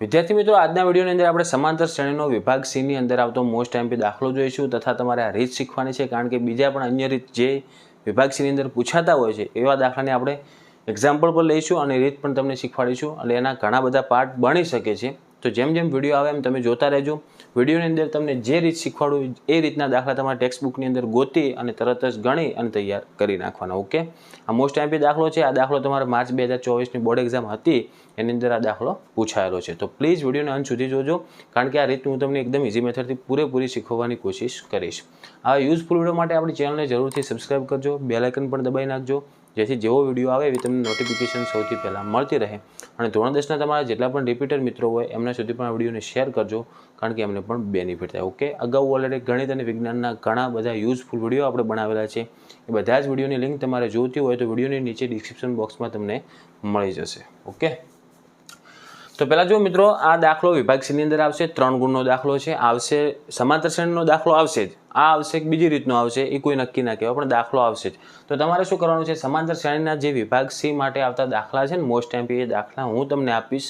વિદ્યાર્થી મિત્રો, આજના વિડીયોની અંદર આપણે સમાંતર શ્રેણીનો વિભાગ સી ની અંદર આવતો મોસ્ટ એમપી દાખલો જોઈશું તથા તમારે આ રીત શીખવાની છે, કારણ કે બીજા પણ અન્ય રીત જે વિભાગ સી ની અંદર પૂછાતા હોય છે એવા દાખલાને આપણે એક્ઝામ્પલ પર લઈશું અને રીત પણ તમને શીખવાડીશું અને એના ઘણા બધા પાર્ટ બની શકે છે. તો જેમ જેમ વિડીયો આવે એમ તમે જોતા રહેજો. વિડીયોની અંદર તમને જે રીત શીખવાડું એ રીતના દાખલા તમારા ટેક્સ્ટ બુકની અંદર ગોતી અને તરત જ ગણી અને તૈયાર કરી નાખવાના. ઓકે, આ મોસ્ટ એમપી દાખલો છે. આ દાખલો તમારા માર્ચ 2024ની બોર્ડ એક્ઝામ હતી એની અંદર આ દાખલો પૂછાયેલો છે. તો પ્લીઝ વિડીયોને અંત સુધી જોજો, કારણ કે આ રીત હું તમને એકદમ ઇઝી મેથડથી પૂરેપૂરી શીખવવાની કોશિશ કરીશ. આ યુઝફુલ વિડીયો માટે આપણી ચેનલને જરૂરથી સબસ્ક્રાઈબ કરજો, બેલ આઇકન પણ દબાવી નાખજો, જેથી જેવો વિડીયો આવે એવી તમને નોટિફિકેશન સૌથી પહેલાં મળતી રહે. અને ધોરણ 10ના તમારા જેટલા પણ રિપીટર મિત્રો હોય એમના સુધી પણ આ વિડીયોને શેર કરજો, કારણ કે એમને પણ બેનિફિટ થાય. ઓકે, અગાઉ ઓલરેડી ગણિત અને વિજ્ઞાનના ઘણા બધા યુઝફુલ વિડીયો આપણે બનાવેલા છે. એ બધા જ વિડીયોની લિંક તમારે જોઈતી હોય તો વિડીયોની નીચે ડિસ્ક્રિપ્શન બોક્સમાં તમને મળી જશે. ઓકે, તો પહેલાં જો મિત્રો, આ દાખલો વિભાગ સી ની અંદર આવશે. 3 ગુણનો દાખલો છે. આવશે સમાંતર શ્રેણીનો દાખલો આવશે જ. આ આવશે એક બીજી રીતનો આવશે, એ કોઈ નક્કી ના કહેવાય, પણ દાખલો આવશે જ. તો તમારે શું કરવાનું છે, સમાંતર શ્રેણીના જે વિભાગ સી માટે આવતા દાખલા છે ને મોસ્ટ એમપી, એ દાખલા હું તમને આપીશ.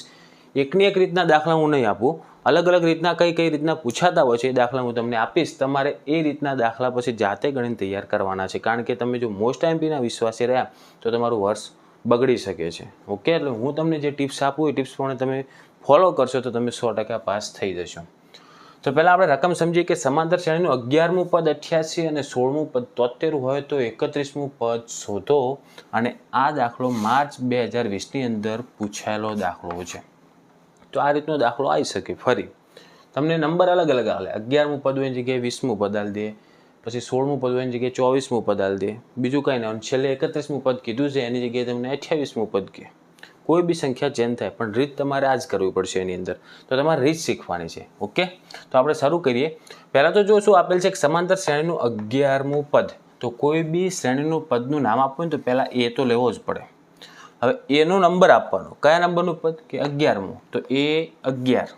એકની એક રીતના દાખલા હું નહીં આપું, અલગ અલગ રીતના કઈ રીતના પૂછાતા હોય છે એ દાખલા હું તમને આપીશ. તમારે એ રીતના દાખલા પછી જાતે ગણીને તૈયાર કરવાના છે, કારણ કે તમે જો મોસ્ટ એમપીના વિશ્વાસે રહ્યા તો તમારું વર્ષ બગડી શકે છે. ઓકે, એટલે હું તમને જે ટિપ્સ આપું એ ટિપ્સ પણ તમે ફોલો કરશો તો તમે 100% પાસ થઈ જશો. તો પહેલાં આપણે રકમ સમજીએ કે સમાંતર શ્રેણીનું 11મું પદ 88 અને 16મું પદ 73 હોય તો 31મું પદ શોધો. અને આ દાખલો માર્ચ 2020ની અંદર પૂછાયેલો દાખલો છે. તો આ રીતનો દાખલો આવી શકે. ફરી તમને નંબર અલગ અલગ આવે. 11મું પદ હોય એની જગ્યાએ 20મું પદ આલી દે, પછી 16મું પદ હોય એની જગ્યાએ 24મું પદ આલી દે, બીજું કંઈ નહીં. છેલ્લે 31મું પદ કીધું છે એની જગ્યાએ તમને 28મું પદ કહે. કોઈ બી સંખ્યા ચેન્જ થાય, પણ રીત તમારે આ જ કરવી પડશે એની અંદર. તો તમારે રીત શીખવાની છે. ઓકે, તો આપણે શરૂ કરીએ. પહેલાં તો જો શું આપેલ છે કે સમાંતર શ્રેણીનું 11મું પદ. તો કોઈ બી શ્રેણીનું પદનું નામ આપવું ને તો પહેલાં એ તો લેવો જ પડે. હવે એનો નંબર આપવાનો. કયા નંબરનું પદ કે 11મું, તો એ 11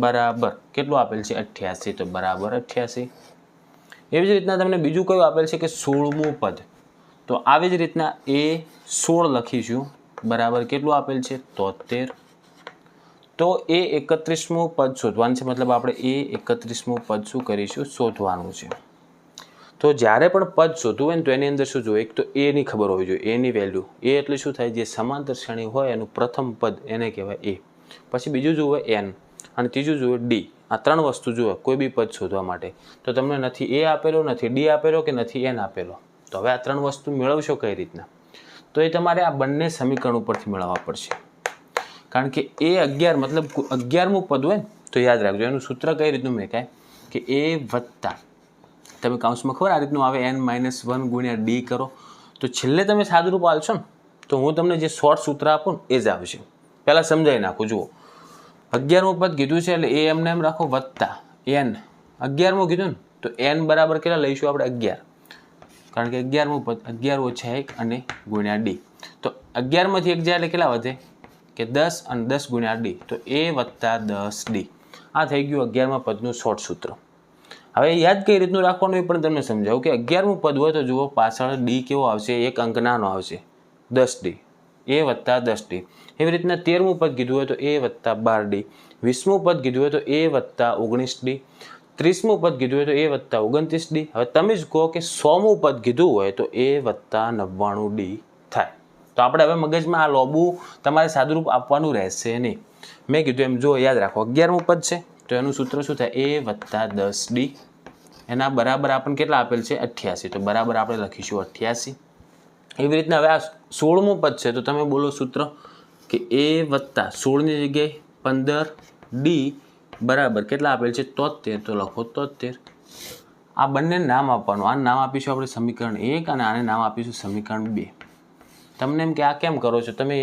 બરાબર કેટલું આપેલ છે 88, તો બરાબર 88. એવી જ રીતના તમને બીજું કયું આપેલ છે કે 16મું પદ. તો આવી જ રીતના એ 16 લખીશું, બરાબર કેટલું આપેલ છે 73. તો એ 31મું પદ શોધવાનું છે, મતલબ આપણે એ 31મું પદ શું કરીશું, શોધવાનું છે. તો જ્યારે પણ પદ શોધવું હોય ને તો એની અંદર શું જોઈએ, એક તો એની ખબર હોવી જોઈએ, એની વેલ્યુ. એ એટલે શું થાય, જે સમાંતર શ્રેણી હોય એનું પ્રથમ પદ એને કહેવાય એ. પછી બીજું જુએ એન અને ત્રીજું જુએ ડી. આ 3 વસ્તુ જુએ કોઈ બી પદ શોધવા માટે. તો તમને નથી એ આપેલો, નથી ડી આપેલો કે નથી એન આપેલો. તો હવે આ 3 વસ્તુ મેળવશો કઈ રીતના, તો એ તમારે આ બંને સમીકરણ ઉપરથી મેળવવા પડશે. કારણ કે એ 11 મતલબ 11મું પદ હોય ને તો યાદ રાખજો એનું સૂત્ર કઈ રીતનું મેકાય કે એ વત્તા, તમે કાઉન્સમાં ખબર આ રીતનું આવે n-1 ગુણ્યા ડી કરો. તો છેલ્લે તમે સાદુરૂપ આલશો ને તો હું તમને જે શોર્ટ સૂત્ર આપું ને એ જ આવશે. પહેલાં સમજાવી નાખું. જુઓ, 11મું પદ કીધું છે એટલે એ એમને એમ રાખો વત્તા n. 11મું કીધું ને તો n બરાબર કેટલા લઈશું આપણે 11, કારણ કે 11મું પદ 11 ઓછા 1 અને ગુણ્યા ડી. તો 11માંથી 1 જાય એટલે કેટલા વધે કે 10 અને 10 ગુણ્યા ડી, તો એ વત્તા 10 ડી. આ થઈ ગયું 11મા પદનું શોર્ટ સૂત્ર. હવે યાદ કઈ રીતનું રાખવાનું એ પણ તમને સમજાવું કે 11મું પદ હોય તો જુઓ પાછળ ડી કેવો આવશે, એક અંક નાનો આવશે 10 ડી, એ વત્તા 10 ડી. એવી રીતના 13મું પદ કીધું હોય તો એ વત્તા 12 ડી, 20મું પદ કીધું હોય તો એ વત્તા 19 ડી, 30મું પદ કીધું હોય તો એ વત્તા 29 ડી. હવે તમે જ કહો કે 100મું પદ કીધું હોય તો એ વત્તા 99 ડી થાય. તો આપણે હવે મગજમાં આ લોબું તમારે સાદુરૂપ આપવાનું રહેશે નહીં. મેં કીધું એમ જો યાદ રાખો, 11મું પદ છે તો એનું સૂત્ર શું થાય, એ વત્તા 10 ડી. એના બરાબર આપણને કેટલા આપેલ છે 88, તો બરાબર આપણે લખીશું 88. એવી રીતના હવે આ 16મું પદ છે તો તમે બોલો સૂત્ર કે એ વત્તા 16ની જગ્યાએ 15 ડી બરાબર કેટલા આપેલ છે 73, તો લખો 73. આ બંને નામ આપવાનું. આને નામ આપીશું આપણે સમીકરણ 1 અને આને નામ આપીશું સમીકરણ 2. તમને એમ કે આ કેમ કરો છો, તમે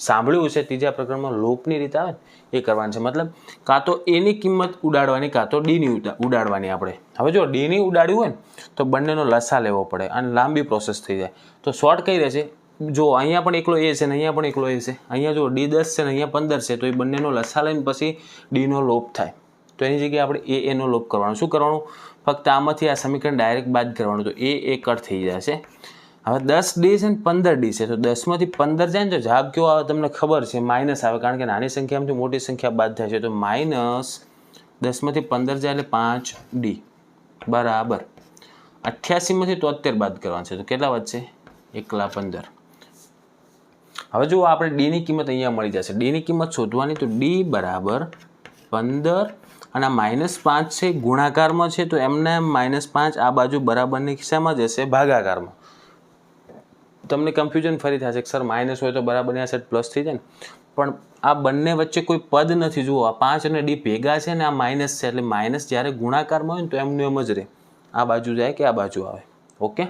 સાંભળ્યું છે ત્રીજા પ્રકરણમાં લોપની રીત આવે ને એ કરવાની છે. મતલબ કાં તો એની કિંમત ઉડાડવાની કાં તો ડીની ઉડાડવાની આપણે. હવે જો ડીની ઉડાડ્યું હોય ને તો બંનેનો લસા લેવો પડે અને લાંબી પ્રોસેસ થઈ જાય. તો શોર્ટ કઈ રહેશે, જો અહીંયા પણ એકલો એ છે ને અહીંયા પણ એકલો એ છે, અહીંયા જો ડી 10 છે ને અહીંયા 15 છે, તો એ બંનેનો લસા લઈને પછી ડીનો લોપ થાય. તો એની જગ્યાએ આપણે એનો લોપ કરવાનો. શું કરવાનું, ફક્ત આમાંથી આ સમીકરણ ડાયરેક્ટ બાદ કરવાનું, તો એ કટ થઈ જશે. હવે 10D છે ને 15D છે, તો 10માંથી 15 જાય ને તો જવાબ કેવો આવે તમને ખબર છે, માઇનસ આવે, કારણ કે નાની સંખ્યામાંથી મોટી સંખ્યા બાદ થાય છે. તો માઇનસ 10માંથી 15 જાય એટલે 5D બરાબર 88માંથી 73 બાદ કરવાનું છે, તો કેટલા વધશે? 115. હવે જુઓ આપણે D ની કિંમત અહીંયા મળી જશે. D ની કિંમત શોધવાની, તો D બરાબર 15 અને -5 છે ગુણાકારમાં છે, તો એમને -5 આ બાજુ બરાબરની ખિસ્સામાં જશે ભાગાકારમાં. તમને કન્ફ્યુઝન ફરી થશે કે સર માઇનસ હોય તો બરાબરની આ સાઈડ પ્લસ થઈ જાય ને, પણ આ બંને વચ્ચે કોઈ પદ નથી. જુઓ આ 5 અને D ભેગા છે ને આ માઇનસ છે, એટલે માઇનસ જ્યારે ગુણાકારમાં હોય ને તો એમનું એમ જ રહે, આ બાજુ જાય કે આ બાજુ આવે. ઓકે,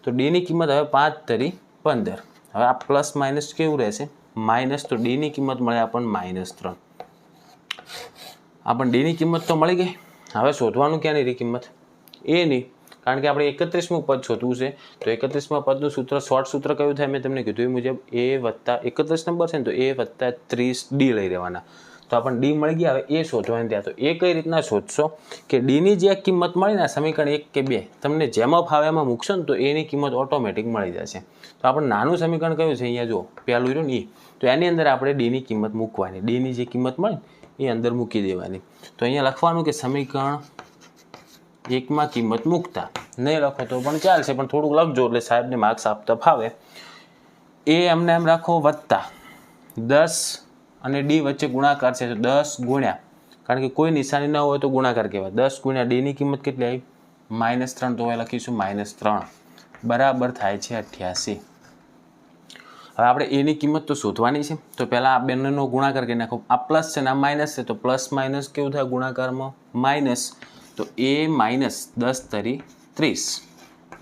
તો D ની કિંમત હવે 5 તરી 15. હવે આ પ્લસ માઇનસ કેવું રહેશે? માઇનસ. તો D ની કિંમત મળે આપણને -3. આપણને D ની કિંમત તો મળી ગઈ. હવે શોધવાનું ક્યાંની રહી કિંમત? એ નહીં, કારણ કે આપણે 31મું પદ શોધવું છે. તો 31મા પદનું સૂત્ર, શોર્ટ સૂત્ર કયું થાય? મેં તમને કીધું એ મુજબ A વત્તા 31 નંબર છે ને, તો A વત્તા 30D લઈ લેવાના. તો આપણને D મળી ગયા. હવે એ શોધવાની ત્યાં. તો એ કઈ રીતના શોધશો કે D ની જે કિંમત મળી ને સમીકરણ 1 કે 2 તમને જેમાં ફાવે એમાં મૂકશો ને તો એની કિંમત ઓટોમેટિક મળી જશે. તો આપણે નાનું સમીકરણ કયું છે? અહીંયા જુઓ પહેલું રહ્યું ને, તો એની અંદર આપણે D ની કિંમત મૂકવાની. D ની જે કિંમત મળે એ અંદર મૂકી દેવાની. તો અહીંયા લખવાનું કે સમીકરણ 1માં કિંમત મૂકતા. નહીં લખો તો પણ ચાલશે, પણ થોડુંક લખજો એટલે સાહેબને માર્ક્સ આપતા ફાવે. એ એમને એમ રાખો વત્તા 10 અને D વચ્ચે ગુણાકાર છે, તો 10 ગુણ્યા, કારણ કે કોઈ નિશાની ન હોય તો ગુણાકાર કહેવાય. 10 ગુણ્યા D ની કિંમત કેટલી આવી? -3. તો હવે લખીશું -3 બરાબર થાય છે 88. હવે આપણે A ની કિંમત તો શોધવાની છે, તો પહેલાં આ બંનેનો ગુણાકાર કરી નાખો. આ પ્લસ છે ને આ માઇનસ છે, તો પ્લસ માઇનસ કેવું થાય ગુણાકારમાં? માઇનસ. તો A -10 તરી 30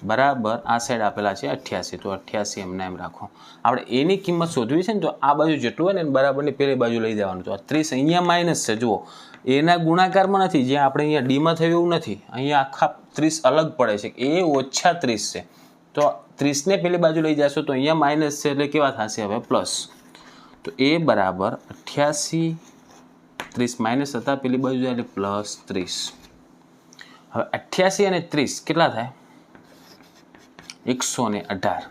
બરાબર આ સાઈડ આપેલા છે 88. તો 88 એમને એમ રાખો. આપણે A ની કિંમત શોધવી છે ને, તો આ બાજુ જેટલું હોય ને બરાબરની પેલી બાજુ લઈ જવાનું. તો આ 30 અહીંયા માઇનસ છે, જુઓ એના ગુણાકારમાં નથી, જ્યાં આપણે અહીંયા Dમાં થયું એવું નથી. અહીંયા આખા 30 અલગ પડે છે, A ઓછા 30 છે. તો 30ને પેલી બાજુ લઈ જશો તો અહીંયા માઇનસ છે, એટલે કેવા થશે હવે? પ્લસ. તો A બરાબર 88, 30 માઇનસ હતા પેલી બાજુ જાય એટલે +30. હવે 88 અને 30 કેટલા થાય? 118.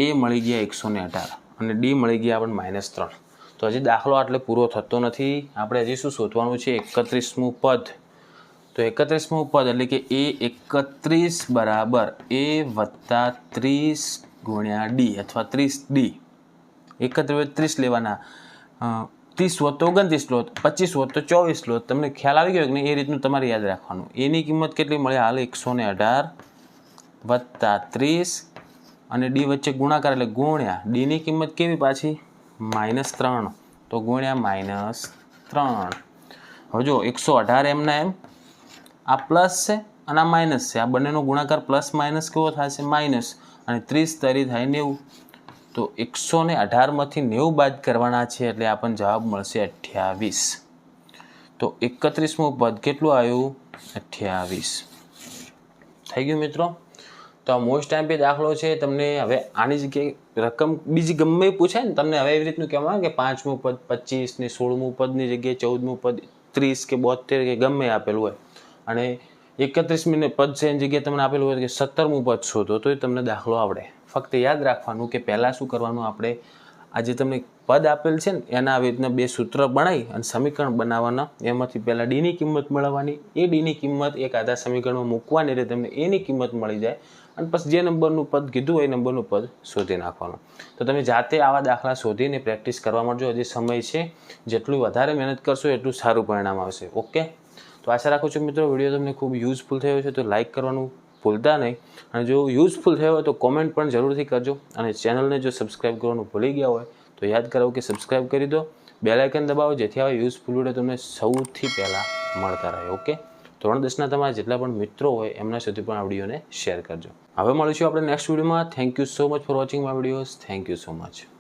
A મળી ગયા 118 અને D મળી ગયા આપણને -3. તો હજી દાખલો આટલે પૂરો થતો નથી. આપણે હજી શું શોધવાનું છે? 31મું પદ. તો 31મું પદ એટલે કે A 31 બરાબર A વત્તા 30 ગુણ્યા D અથવા 30D. 31 લેવાના, 30 હોત તો 29 લો, 25 હોત તો 24 લો. તમને ખ્યાલ આવી ગયો કે નહીં? એ રીતનું તમારે યાદ રાખવાનું. એની કિંમત કેટલી મળે હાલ? 118 વત્તા 30 અને D વચ્ચે ગુણાકાર એટલે ગુણ્યા. D ની કિંમત કેવી પાછી? -3. તો ગુણ્યા -3. હવે જો 118 એમના એમ, આ પ્લસ છે અને આ માઇનસ છે, આ બંનેનો ગુણાકાર પ્લસ માઇનસ કેવો થશે? માઇનસ. અને 30 તરી થાય 90. તો 118માંથી 90 બાદ કરવાના છે, એટલે આપણને જવાબ મળશે 28. તો 31મું પદ કેટલું આવ્યું? 28. થઈ ગયું મિત્રો? તો આ મોસ્ટ ટાઈમ દાખલો છે. તમને હવે આની જગ્યાએ રકમ બીજી ગમે પૂછાય ને તમને, હવે એવી રીતનું કહેવાનું કે 5મું પદ 25 ને 16મું પદની જગ્યાએ 14મું પદ 30 કે 72 કે ગમે આપેલું હોય, અને 31મી પદ છે એની જગ્યાએ તમને આપેલું હોય કે 17મું પદ શોધો, તો એ તમને દાખલો આવડે. ફક્ત યાદ રાખવાનું કે પહેલાં શું કરવાનું, આપણે આ જે તમને પદ આપેલ છે ને એના આવી રીતના 2 સૂત્ર બનાવી અને સમીકરણ બનાવવાના. એમાંથી પહેલાં D ની કિંમત મેળવવાની, એ D ની કિંમત એક આધા સમીકરણમાં મૂકવાની, એટલે તમને એની કિંમત મળી જાય. અને પછી જે નંબરનું પદ કીધું હોય એ નંબરનું પદ શોધી નાખવાનું. તો તમે જાતે આવા દાખલા શોધીને પ્રેક્ટિસ કરવા માંડજો. હજી સમય છે, જેટલું વધારે મહેનત કરશો એટલું સારું પરિણામ આવશે. ઓકે, તો આશા રાખું છું મિત્રો વિડીયો તમને ખૂબ યુઝફુલ થયો છે, તો લાઇક કરવાનું ભૂલતા નહીં. અને જો યુઝફુલ થયો હોય તો કોમેન્ટ પણ જરૂરથી કરજો. અને ચેનલને જો સબસ્ક્રાઈબ કરવાનું ભૂલી ગયા હોય તો યાદ કરાવું કે સબસ્ક્રાઈબ કરી દો, બેલ આઇકન દબાવો, જેથી આવા યુઝફુલ વિડીયો તમને સૌથી પહેલાં મળતા રહે. ઓકે, ધોરણ 10ના તમારા જેટલા પણ મિત્રો હોય એમના સુધી પણ આ વિડીયોને શેર કરજો. હવે મળીશું આપણે નેક્સ્ટ વિડીયોમાં. Thank you so much for watching my videos. Thank you so much.